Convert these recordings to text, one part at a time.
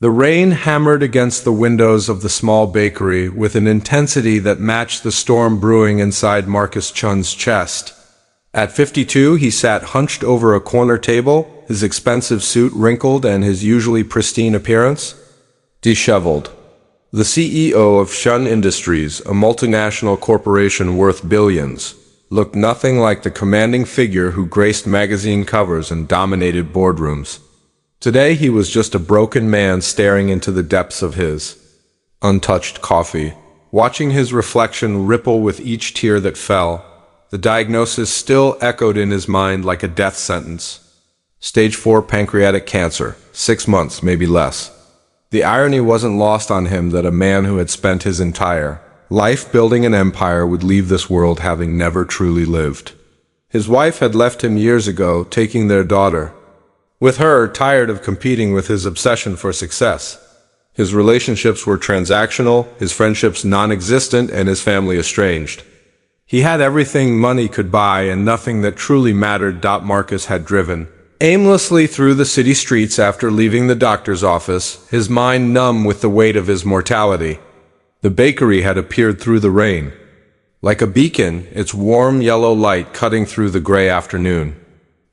The rain hammered against the windows of the small bakery with an intensity that matched the storm brewing inside Marcus Chun's chest. At 52, he sat hunched over a corner table, his expensive suit wrinkled and his usually pristine appearance disheveled. The CEO of Shun Industries, a multinational corporation worth billions, looked nothing like the commanding figure who graced magazine covers and dominated boardrooms. Today he was just a broken man staring into the depths of his untouched coffee, watching his reflection ripple with each tear that fell. The diagnosis still echoed in his mind like a death sentence. Stage 4 pancreatic cancer, 6 months, maybe less. The irony wasn't lost on him that a man who had spent his entire life building an empire would leave this world having never truly lived. His wife had left him years ago, taking their daughter with her, tired of competing with his obsession for success. His relationships were transactional, his friendships non-existent, and his family estranged. He had everything money could buy and nothing that truly mattered. Marcus had driven aimlessly through the city streets after leaving the doctor's office, his mind numb with the weight of his mortality. The bakery had appeared through the rain, like a beacon, its warm yellow light cutting through the gray afternoon.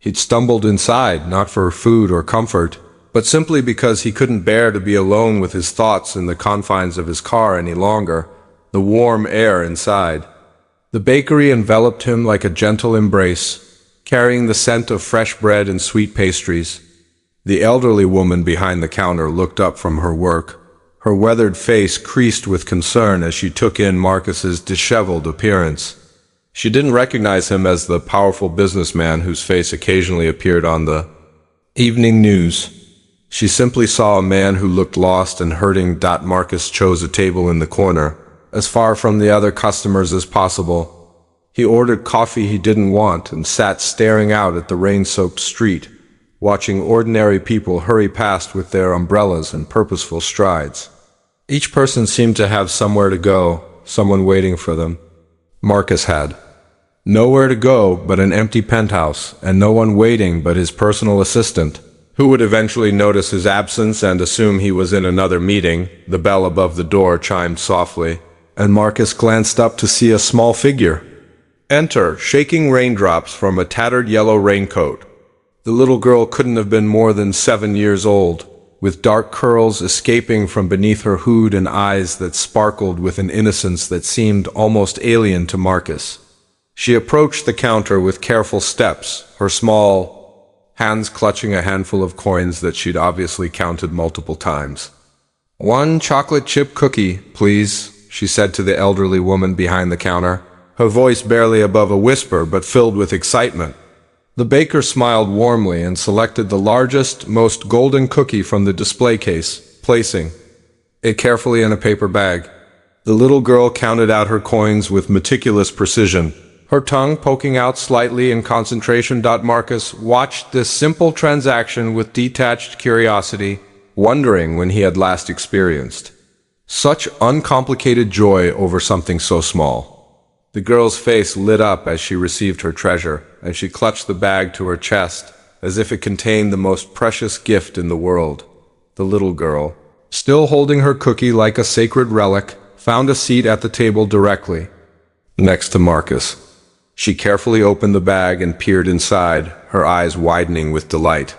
He'd stumbled inside, not for food or comfort, but simply because he couldn't bear to be alone with his thoughts in the confines of his car any longer, the warm air inside. The bakery enveloped him like a gentle embrace, carrying the scent of fresh bread and sweet pastries. The elderly woman behind the counter looked up from her work, her weathered face creased with concern as she took in Marcus's disheveled appearance. She didn't recognize him as the powerful businessman whose face occasionally appeared on the evening news. She simply saw a man who looked lost and hurting. Marcus chose a table in the corner, as far from the other customers as possible. He ordered coffee he didn't want and sat staring out at the rain-soaked street, watching ordinary people hurry past with their umbrellas and purposeful strides. Each person seemed to have somewhere to go, someone waiting for them. Marcus had nowhere to go but an empty penthouse, and no one waiting but his personal assistant, who would eventually notice his absence and assume he was in another meeting. The bell above the door chimed softly, and Marcus glanced up to see a small figure enter, shaking raindrops from a tattered yellow raincoat. The little girl couldn't have been more than 7 years old, with dark curls escaping from beneath her hood and eyes that sparkled with an innocence that seemed almost alien to Marcus. She approached the counter with careful steps, her small hands clutching a handful of coins that she'd obviously counted multiple times. "1 chocolate chip cookie, please," she said to the elderly woman behind the counter, her voice barely above a whisper but filled with excitement. The baker smiled warmly and selected the largest, most golden cookie from the display case, placing it carefully in a paper bag. The little girl counted out her coins with meticulous precision, her tongue poking out slightly in concentration. Marcus watched this simple transaction with detached curiosity, wondering when he had last experienced such uncomplicated joy over something so small. The girl's face lit up as she received her treasure, and she clutched the bag to her chest, as if it contained the most precious gift in the world. The little girl, still holding her cookie like a sacred relic, found a seat at the table directly next to Marcus. She carefully opened the bag and peered inside, her eyes widening with delight.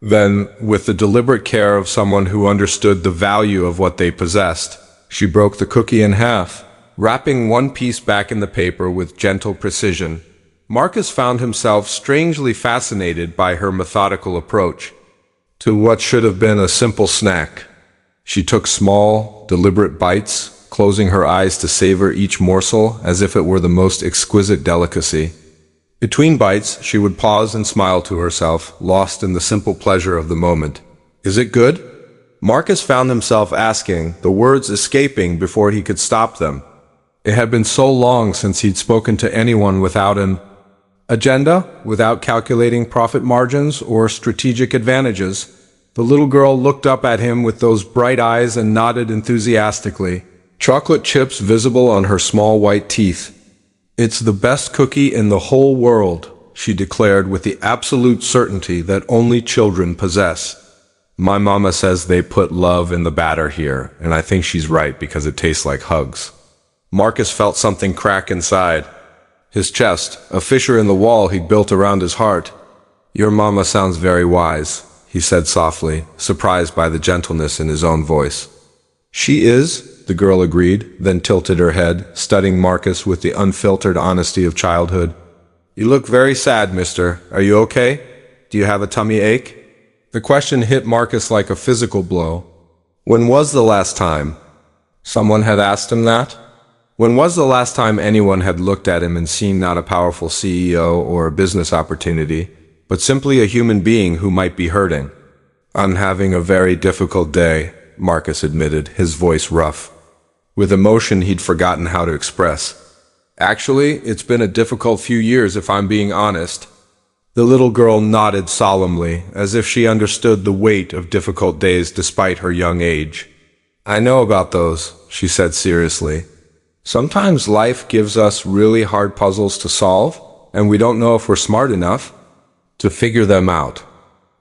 Then, with the deliberate care of someone who understood the value of what they possessed, she broke the cookie in half, wrapping one piece back in the paper with gentle precision. Marcus found himself strangely fascinated by her methodical approach to what should have been a simple snack. She took small, deliberate bites, closing her eyes to savor each morsel as if it were the most exquisite delicacy. Between bites, she would pause and smile to herself, lost in the simple pleasure of the moment. "Is it good?" Marcus found himself asking, the words escaping before he could stop them. It had been so long since he'd spoken to anyone without an agenda, without calculating profit margins or strategic advantages. The little girl looked up at him with those bright eyes and nodded enthusiastically, chocolate chips visible on her small white teeth. "It's the best cookie in the whole world," she declared with the absolute certainty that only children possess. My mama says they put love in the batter here, and I think she's right because it tastes like hugs. Marcus felt something crack inside his chest, a fissure in the wall he'd built around his heart. Your mama sounds very wise, he said softly, surprised by the gentleness in his own voice. She is, the girl agreed, then tilted her head, studying Marcus with the unfiltered honesty of childhood. You look very sad, mister. Are you okay? Do you have a tummy ache? The question hit Marcus like a physical blow. When was the last time someone had asked him that? When was the last time anyone had looked at him and seen not a powerful CEO or a business opportunity, but simply a human being who might be hurting? I'm having a very difficult day, Marcus admitted, his voice rough, with emotion he'd forgotten how to express. Actually, it's been a difficult few years if I'm being honest. The little girl nodded solemnly, as if she understood the weight of difficult days despite her young age. I know about those, she said seriously. Sometimes life gives us really hard puzzles to solve, and we don't know if we're smart enough to figure them out.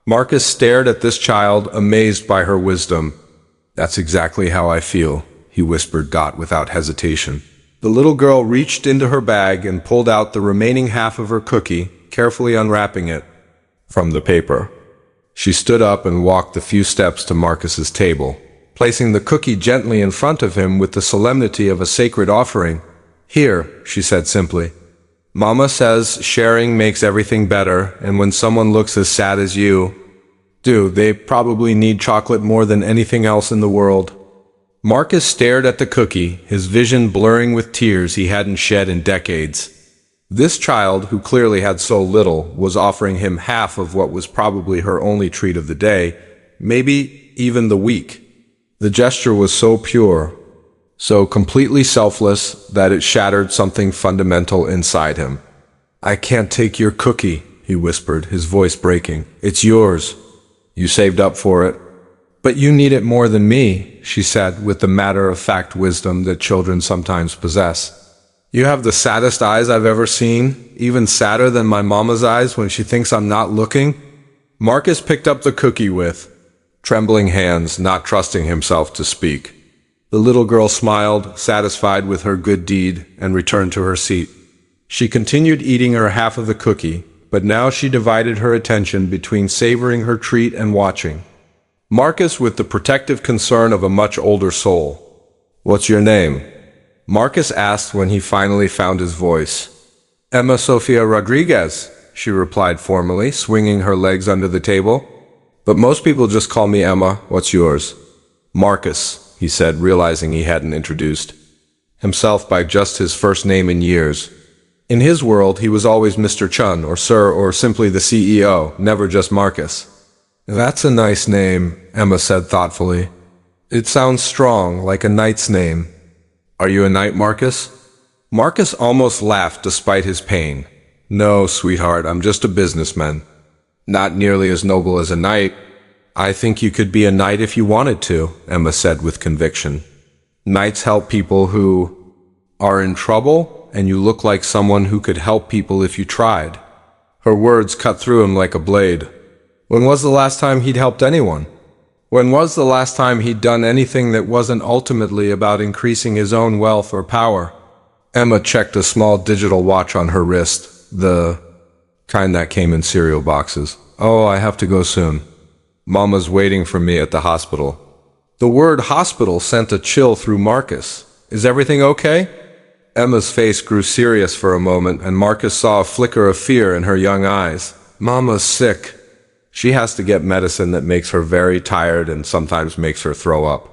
Marcus stared at this child, amazed by her wisdom. That's exactly how I feel, he whispered without hesitation. The little girl reached into her bag and pulled out the remaining half of her cookie, carefully unwrapping it from the paper. She stood up and walked a few steps to Marcus's table, placing the cookie gently in front of him with the solemnity of a sacred offering. Here, she said simply. Mama says sharing makes everything better, and when someone looks as sad as you do, they probably need chocolate more than anything else in the world. Marcus stared at the cookie, his vision blurring with tears he hadn't shed in decades. This child, who clearly had so little, was offering him half of what was probably her only treat of the day, maybe even the week. The gesture was so pure, so completely selfless, that it shattered something fundamental inside him. I can't take your cookie, he whispered, his voice breaking. It's yours. You saved up for it. But you need it more than me, she said, with the matter-of-fact wisdom that children sometimes possess. You have the saddest eyes I've ever seen, even sadder than my mama's eyes when she thinks I'm not looking. Marcus picked up the cookie with trembling hands, not trusting himself to speak. The little girl smiled, satisfied with her good deed, and returned to her seat. She continued eating her half of the cookie, but now she divided her attention between savoring her treat and watching Marcus with the protective concern of a much older soul. What's your name? Marcus asked when he finally found his voice. Emma Sofia Rodriguez, she replied formally, swinging her legs under the table. But most people just call me Emma. What's yours? Marcus, he said, realizing he hadn't introduced himself by just his first name in years. In his world, he was always Mr. Chun, or Sir, or simply the CEO, never just Marcus. That's a nice name, Emma said thoughtfully. It sounds strong, like a knight's name. Are you a knight, Marcus? Marcus almost laughed despite his pain. No, sweetheart, I'm just a businessman. Not nearly as noble as a knight. I think you could be a knight if you wanted to, Emma said with conviction. Knights help people who are in trouble, and you look like someone who could help people if you tried. Her words cut through him like a blade. When was the last time he'd helped anyone? When was the last time he'd done anything that wasn't ultimately about increasing his own wealth or power? Emma checked a small digital watch on her wrist, the kind that came in cereal boxes. Oh, I have to go soon. Mama's waiting for me at the hospital. The word hospital sent a chill through Marcus. Is everything okay? Emma's face grew serious for a moment, and Marcus saw a flicker of fear in her young eyes. Mama's sick. She has to get medicine that makes her very tired and sometimes makes her throw up.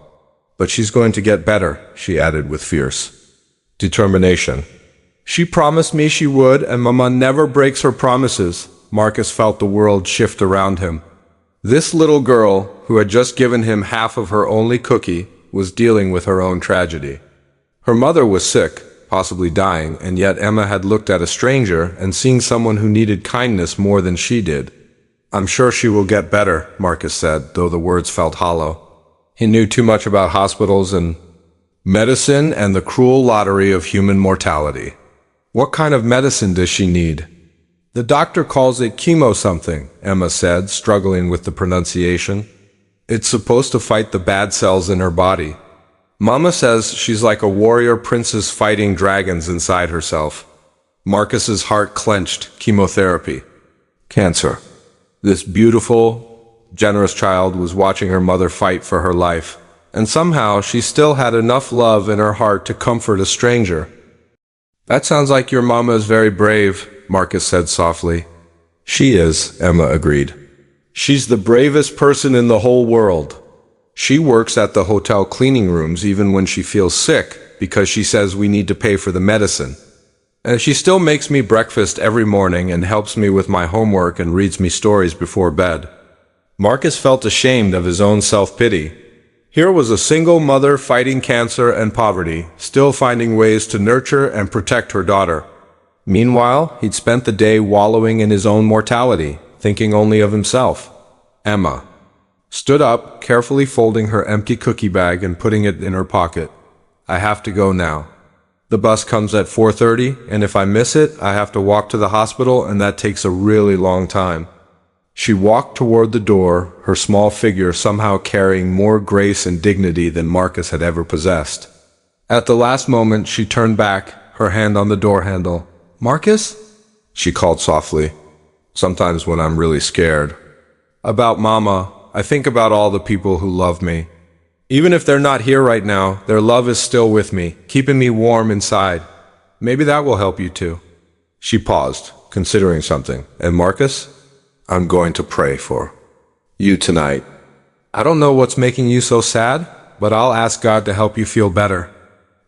But she's going to get better, she added with fierce determination. She promised me she would, and Mama never breaks her promises. Marcus felt the world shift around him. This little girl, who had just given him half of her only cookie, was dealing with her own tragedy. Her mother was sick, possibly dying, and yet Emma had looked at a stranger and seen someone who needed kindness more than she did. I'm sure she will get better, Marcus said, though the words felt hollow. He knew too much about hospitals and medicine and the cruel lottery of human mortality. What kind of medicine does she need? The doctor calls it chemo something, Emma said, struggling with the pronunciation. It's supposed to fight the bad cells in her body. Mama says she's like a warrior princess fighting dragons inside herself. Marcus's heart clenched. Chemotherapy. Cancer. This beautiful, generous child was watching her mother fight for her life, and somehow she still had enough love in her heart to comfort a stranger. "That sounds like your mama is very brave," Marcus said softly. "She is," Emma agreed. "She's the bravest person in the whole world. She works at the hotel cleaning rooms even when she feels sick because she says we need to pay for the medicine. And she still makes me breakfast every morning and helps me with my homework and reads me stories before bed." Marcus felt ashamed of his own self-pity. Here was a single mother fighting cancer and poverty, still finding ways to nurture and protect her daughter. Meanwhile, he'd spent the day wallowing in his own mortality, thinking only of himself. Emma stood up, carefully folding her empty cookie bag and putting it in her pocket. "I have to go now. The bus comes at 4:30, and if I miss it, I have to walk to the hospital, and that takes a really long time." She walked toward the door, her small figure somehow carrying more grace and dignity than Marcus had ever possessed. At the last moment, she turned back, her hand on the door handle. "Marcus?" she called softly. "Sometimes when I'm really scared about Mama, I think about all the people who love me. Even if they're not here right now, their love is still with me, keeping me warm inside. Maybe that will help you too." She paused, considering something. "And Marcus? I'm going to pray for you tonight. I don't know what's making you so sad, but I'll ask God to help you feel better.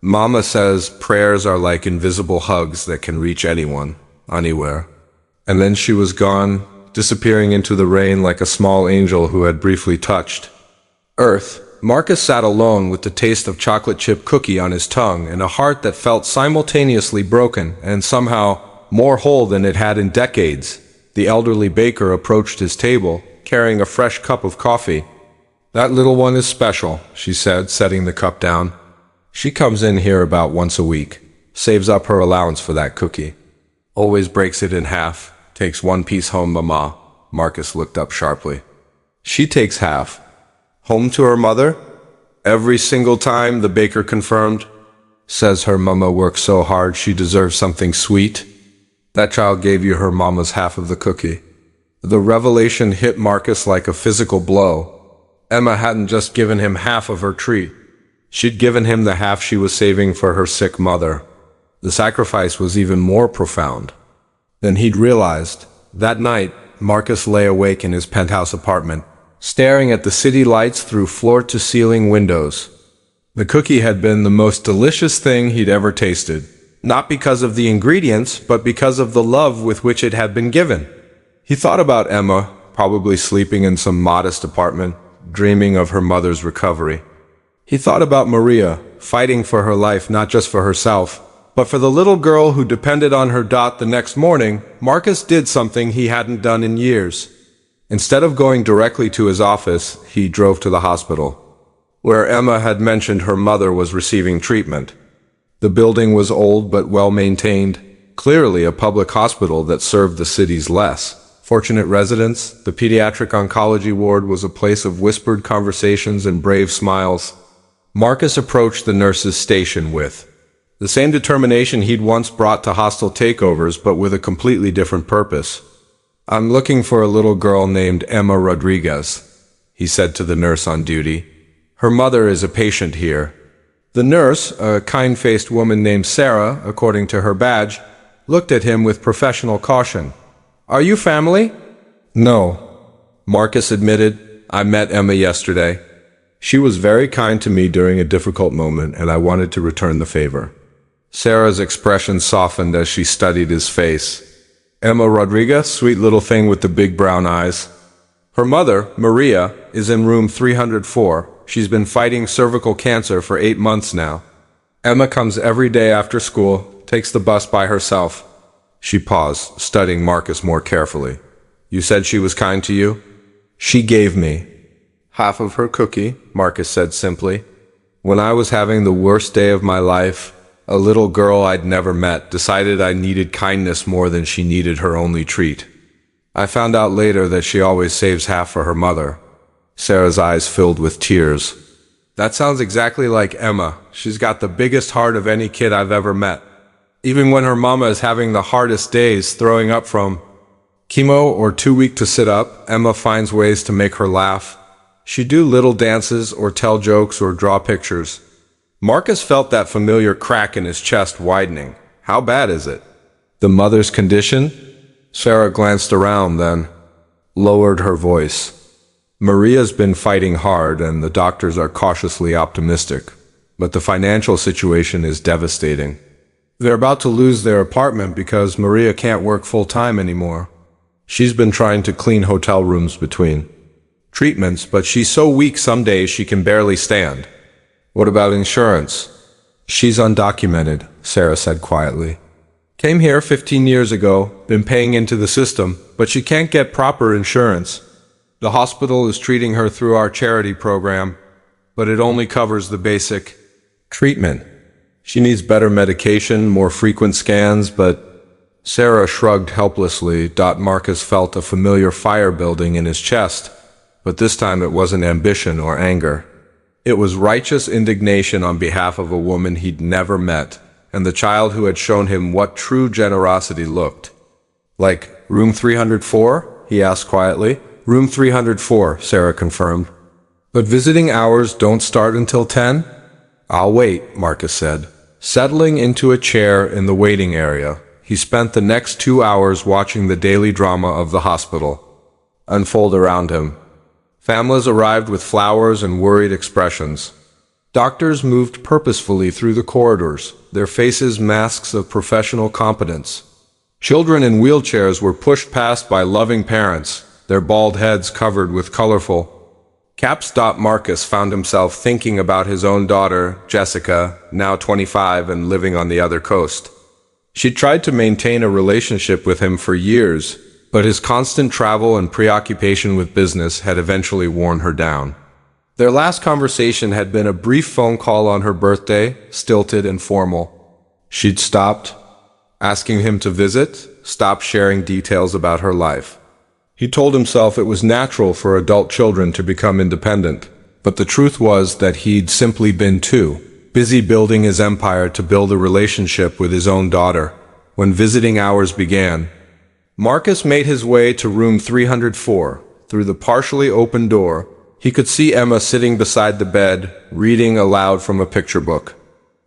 Mama says prayers are like invisible hugs that can reach anyone, anywhere." And then she was gone, disappearing into the rain like a small angel who had briefly touched earth. Marcus sat alone with the taste of chocolate chip cookie on his tongue and a heart that felt simultaneously broken and somehow more whole than it had in decades. The elderly baker approached his table, carrying a fresh cup of coffee. "That little one is special," she said, setting the cup down. "She comes in here about once a week, saves up her allowance for that cookie. Always breaks it in half, takes one piece home, Mama." Marcus looked up sharply. "She takes half home to her mother?" "Every single time," the baker confirmed. "Says her mama works so hard she deserves something sweet." "That child gave you her mama's half of the cookie." The revelation hit Marcus like a physical blow. Emma hadn't just given him half of her treat. She'd given him the half she was saving for her sick mother. The sacrifice was even more profound than he'd realized. That night, Marcus lay awake in his penthouse apartment, staring at the city lights through floor-to-ceiling windows. The cookie had been the most delicious thing he'd ever tasted. Not because of the ingredients, but because of the love with which it had been given. He thought about Emma, probably sleeping in some modest apartment, dreaming of her mother's recovery. He thought about Maria, fighting for her life not just for herself, but for the little girl who depended on her. The next morning, Marcus did something he hadn't done in years. Instead of going directly to his office, he drove to the hospital, where Emma had mentioned her mother was receiving treatment. The building was old but well-maintained, clearly a public hospital that served the city's less fortunate residents. The pediatric oncology ward was a place of whispered conversations and brave smiles. Marcus approached the nurse's station with the same determination he'd once brought to hostile takeovers, but with a completely different purpose. "I'm looking for a little girl named Emma Rodriguez," he said to the nurse on duty. "Her mother is a patient here." The nurse, a kind-faced woman named Sarah, according to her badge, looked at him with professional caution. "Are you family?" "No," Marcus admitted. "I met Emma yesterday. She was very kind to me during a difficult moment, and I wanted to return the favor." Sarah's expression softened as she studied his face. "Emma Rodriguez, sweet little thing with the big brown eyes. Her mother, Maria, is in room 304. She's been fighting cervical cancer for 8 months now. Emma comes every day after school, takes the bus by herself." She paused, studying Marcus more carefully. "You said she was kind to you?" "She gave me half of her cookie," Marcus said simply. "When I was having the worst day of my life, a little girl I'd never met decided I needed kindness more than she needed her only treat. I found out later that she always saves half for her mother. Sarah's eyes filled with tears. That sounds exactly like Emma. She's got the biggest heart of any kid I've ever met. Even when her mama is having the hardest days, throwing up from chemo or too weak to sit up, Emma finds ways to make her laugh. She'd do little dances or tell jokes or draw pictures. Marcus felt that familiar crack in his chest widening. How bad is it? The mother's condition? Sarah glanced around, then lowered her voice. Maria's been fighting hard and the doctors are cautiously optimistic, but the financial situation is devastating. They're about to lose their apartment because Maria can't work full-time anymore. She's been trying to clean hotel rooms between treatments, but she's so weak some days she can barely stand. What about insurance? She's undocumented, Sarah said quietly. Came here 15 years ago, been paying into the system, but she can't get proper insurance. The hospital is treating her through our charity program, but it only covers the basic treatment. She needs better medication, more frequent scans, but Sarah shrugged helplessly. Marcus felt a familiar fire building in his chest, but this time it wasn't ambition or anger. It was righteous indignation on behalf of a woman he'd never met, and the child who had shown him what true generosity looked like. Room 304? He asked quietly. Room 304, Sarah confirmed. But visiting hours don't start until 10? I'll wait, Marcus said. Settling into a chair in the waiting area, he spent the next 2 hours watching the daily drama of the hospital unfold around him. Families arrived with flowers and worried expressions. Doctors moved purposefully through the corridors, their faces masks of professional competence. Children in wheelchairs were pushed past by loving parents, their bald heads covered with colorful caps. Marcus found himself thinking about his own daughter, Jessica, now 25 and living on the other coast. She'd tried to maintain a relationship with him for years, but his constant travel and preoccupation with business had eventually worn her down. Their last conversation had been a brief phone call on her birthday, stilted and formal. She'd stopped asking him to visit, stopped sharing details about her life. He told himself it was natural for adult children to become independent, but the truth was that he'd simply been too busy building his empire to build a relationship with his own daughter. When visiting hours began, Marcus made his way to room 304. Through the partially open door, he could see Emma sitting beside the bed, reading aloud from a picture book.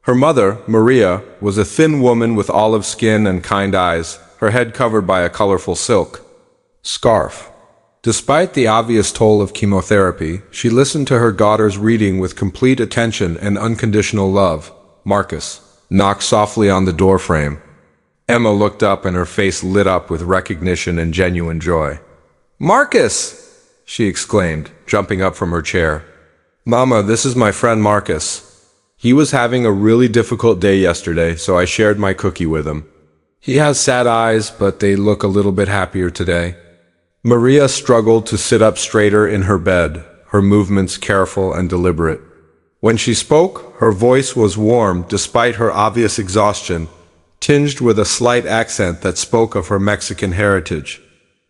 Her mother, Maria, was a thin woman with olive skin and kind eyes, her head covered by a colorful silk scarf. Despite the obvious toll of chemotherapy, she listened to her daughter's reading with complete attention and unconditional love. Marcus knocked softly on the doorframe. Emma looked up and her face lit up with recognition and genuine joy. "Marcus!" she exclaimed, jumping up from her chair. "Mama, this is my friend Marcus. He was having a really difficult day yesterday, so I shared my cookie with him. He has sad eyes, but they look a little bit happier today." Maria struggled to sit up straighter in her bed, her movements careful and deliberate. When she spoke, her voice was warm despite her obvious exhaustion, tinged with a slight accent that spoke of her Mexican heritage.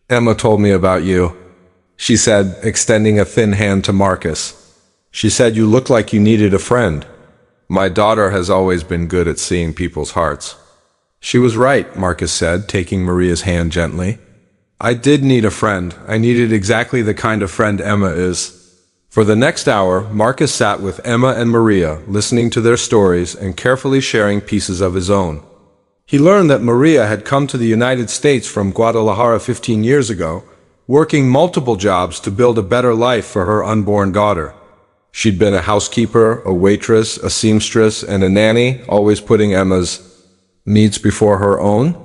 "Emma told me about you," she said, extending a thin hand to Marcus. "She said you looked like you needed a friend. My daughter has always been good at seeing people's hearts." "She was right," Marcus said, taking Maria's hand gently. "I did need a friend. I needed exactly the kind of friend Emma is." For the next hour, Marcus sat with Emma and Maria, listening to their stories and carefully sharing pieces of his own. He learned that Maria had come to the United States from Guadalajara 15 years ago, working multiple jobs to build a better life for her unborn daughter. She'd been a housekeeper, a waitress, a seamstress, and a nanny, always putting Emma's needs before her own.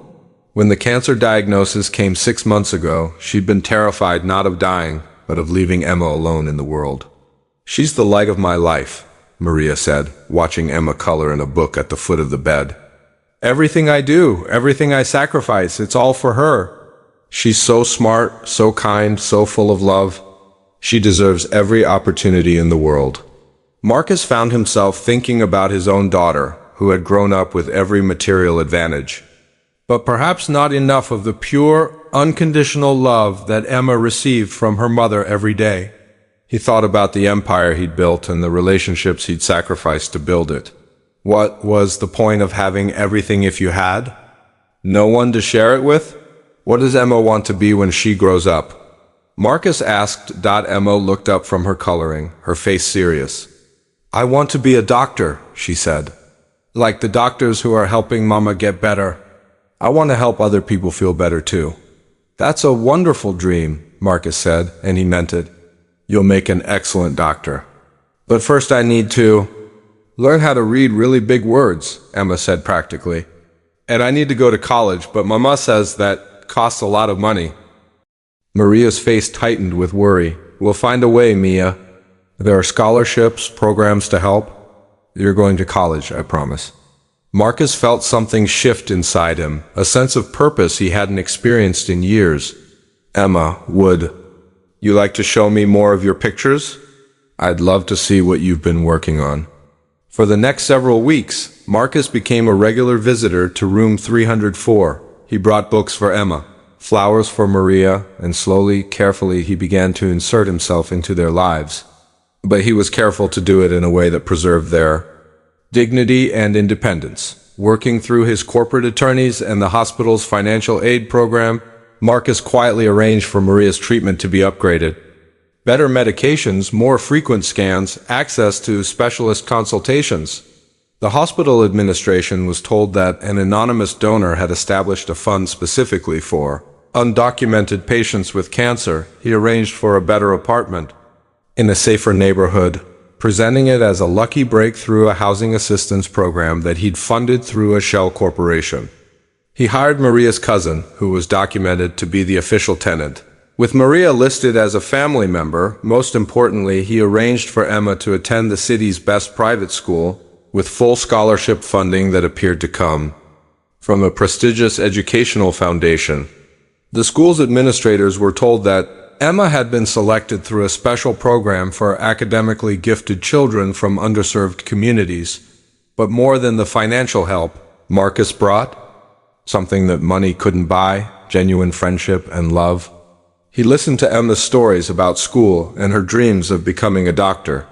When the cancer diagnosis came 6 months ago, she'd been terrified not of dying, but of leaving Emma alone in the world. "She's the light of my life," Maria said, watching Emma color in a book at the foot of the bed. "Everything I do, everything I sacrifice, it's all for her. She's so smart, so kind, so full of love. She deserves every opportunity in the world." Marcus found himself thinking about his own daughter, who had grown up with every material advantage, but perhaps not enough of the pure, unconditional love that Emma received from her mother every day. He thought about the empire he'd built and the relationships he'd sacrificed to build it. What was the point of having everything if you had no one to share it with? What does Emma want to be when she grows up? Marcus asked. Emma looked up from her coloring, her face serious. I want to be a doctor, she said. Like the doctors who are helping Mama get better. I want to help other people feel better too. That's a wonderful dream, Marcus said, and he meant it. You'll make an excellent doctor. But first I need to learn how to read really big words, Emma said practically. And I need to go to college, but Mama says that costs a lot of money. Maria's face tightened with worry. We'll find a way, Mia. There are scholarships, programs to help. You're going to college, I promise. Marcus felt something shift inside him, a sense of purpose he hadn't experienced in years. Emma, would you like to show me more of your pictures? I'd love to see what you've been working on. For the next several weeks, Marcus became a regular visitor to room 304. He brought books for Emma, flowers for Maria, and slowly, carefully, he began to insert himself into their lives. But he was careful to do it in a way that preserved their dignity and independence. Working through his corporate attorneys and the hospital's financial aid program, Marcus quietly arranged for Maria's treatment to be upgraded. Better medications, more frequent scans, access to specialist consultations. The hospital administration was told that an anonymous donor had established a fund specifically for undocumented patients with cancer. He arranged for a better apartment in a safer neighborhood, presenting it as a lucky break through a housing assistance program that he'd funded through a shell corporation. He hired Maria's cousin, who was documented to be the official tenant. With Maria listed as a family member, most importantly, he arranged for Emma to attend the city's best private school, with full scholarship funding that appeared to come from a prestigious educational foundation. The school's administrators were told that Emma had been selected through a special program for academically gifted children from underserved communities. But more than the financial help Marcus brought, something that money couldn't buy, genuine friendship and love. He listened to Emma's stories about school and her dreams of becoming a doctor.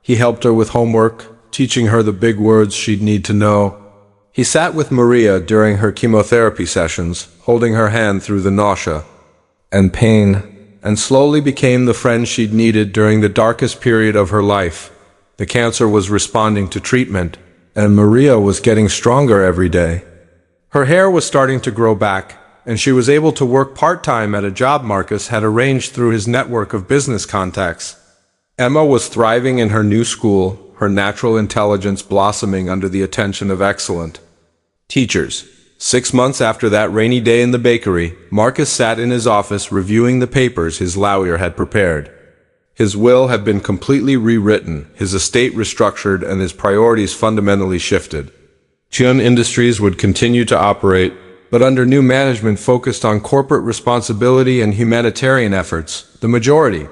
He helped her with homework, teaching her the big words she'd need to know. He sat with Maria during her chemotherapy sessions, holding her hand through the nausea and pain, and slowly became the friend she'd needed during the darkest period of her life. The cancer was responding to treatment, and Maria was getting stronger every day. Her hair was starting to grow back, and she was able to work part-time at a job Marcus had arranged through his network of business contacts. Emma was thriving in her new school, her natural intelligence blossoming under the attention of excellent teachers. 6 months after that rainy day in the bakery, Marcus sat in his office reviewing the papers his lawyer had prepared. His will had been completely rewritten, his estate restructured, and his priorities fundamentally shifted. Chun Industries would continue to operate, but under new management focused on corporate responsibility and humanitarian efforts. The majority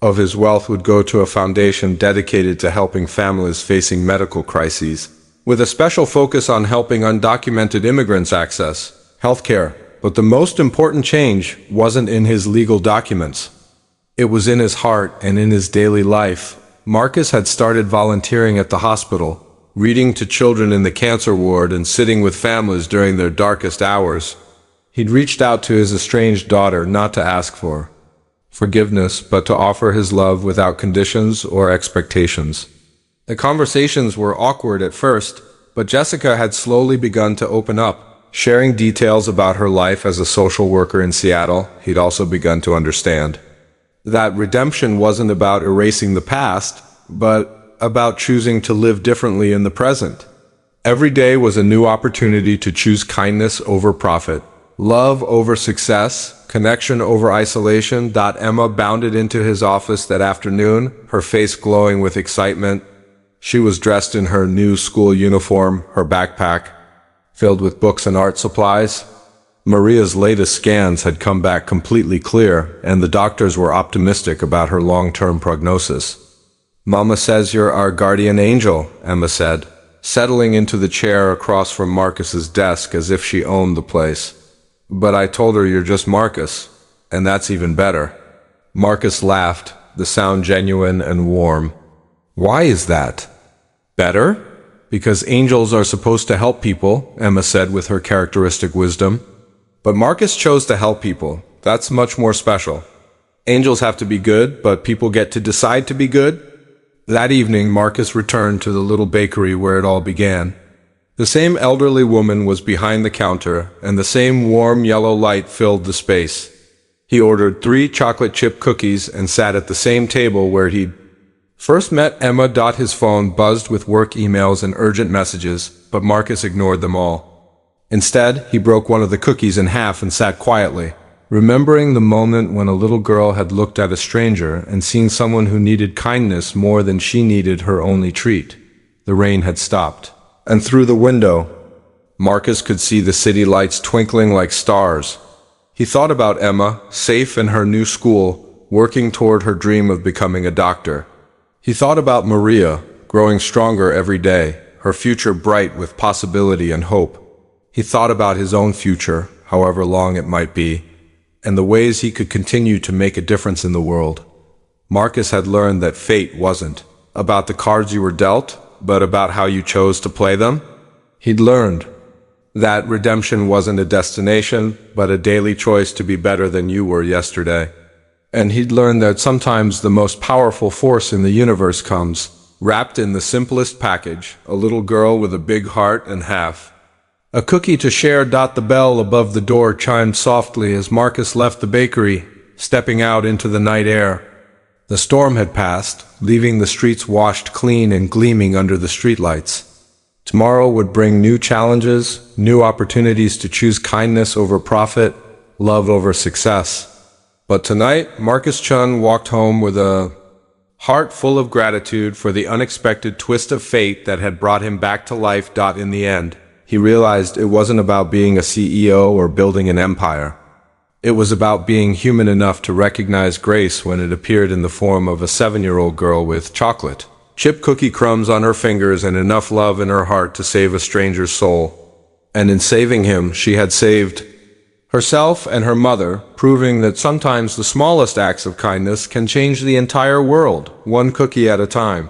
of his wealth would go to a foundation dedicated to helping families facing medical crises, with a special focus on helping undocumented immigrants access healthcare. But the most important change wasn't in his legal documents. It was in his heart and in his daily life. Marcus had started volunteering at the hospital, reading to children in the cancer ward and sitting with families during their darkest hours. He'd reached out to his estranged daughter not to ask for forgiveness, but to offer his love without conditions or expectations. The conversations were awkward at first, but Jessica had slowly begun to open up, sharing details about her life as a social worker in Seattle. He'd also begun to understand that redemption wasn't about erasing the past, but about choosing to live differently in the present. Every day was a new opportunity to choose kindness over profit, love over success, connection over isolation. Emma bounded into his office that afternoon, her face glowing with excitement. She was dressed in her new school uniform, her backpack filled with books and art supplies. Maria's latest scans had come back completely clear, and the doctors were optimistic about her long-term prognosis. Mama says you're our guardian angel, Emma said, settling into the chair across from Marcus's desk as if she owned the place. But I told her you're just Marcus, and that's even better. Marcus laughed. the sound genuine and warm. Why is that? Better? Because angels are supposed to help people, Emma said with her characteristic wisdom. But Marcus chose to help people. That's much more special. Angels have to be good, but people get to decide to be good. That evening, Marcus returned to the little bakery where it all began. The same elderly woman was behind the counter, and the same warm yellow light filled the space. He ordered 3 chocolate chip cookies and sat at the same table where he'd first met Emma. His phone buzzed with work emails and urgent messages, but Marcus ignored them all. Instead, he broke one of the cookies in half and sat quietly, remembering the moment when a little girl had looked at a stranger and seen someone who needed kindness more than she needed her only treat. The rain had stopped, and through the window, Marcus could see the city lights twinkling like stars. He thought about Emma, safe in her new school, working toward her dream of becoming a doctor. He thought about Maria, growing stronger every day, her future bright with possibility and hope. He thought about his own future, however long it might be, and the ways he could continue to make a difference in the world. Marcus had learned that fate wasn't about the cards you were dealt, but about how you chose to play them. He'd learned that redemption wasn't a destination, but a daily choice to be better than you were yesterday. And he'd learned that sometimes the most powerful force in the universe comes, wrapped in the simplest package, a little girl with a big heart and half a cookie to share. The bell above the door chimed softly as Marcus left the bakery, stepping out into the night air. The storm had passed, leaving the streets washed clean and gleaming under the streetlights. Tomorrow would bring new challenges, new opportunities to choose kindness over profit, love over success. But tonight, Marcus Chun walked home with a heart full of gratitude for the unexpected twist of fate that had brought him back to life. In the end, he realized it wasn't about being a CEO or building an empire. It was about being human enough to recognize grace when it appeared in the form of a 7-year-old girl with chocolate chip cookie crumbs on her fingers and enough love in her heart to save a stranger's soul. And in saving him, she had saved herself and her mother, proving that sometimes the smallest acts of kindness can change the entire world, one cookie at a time.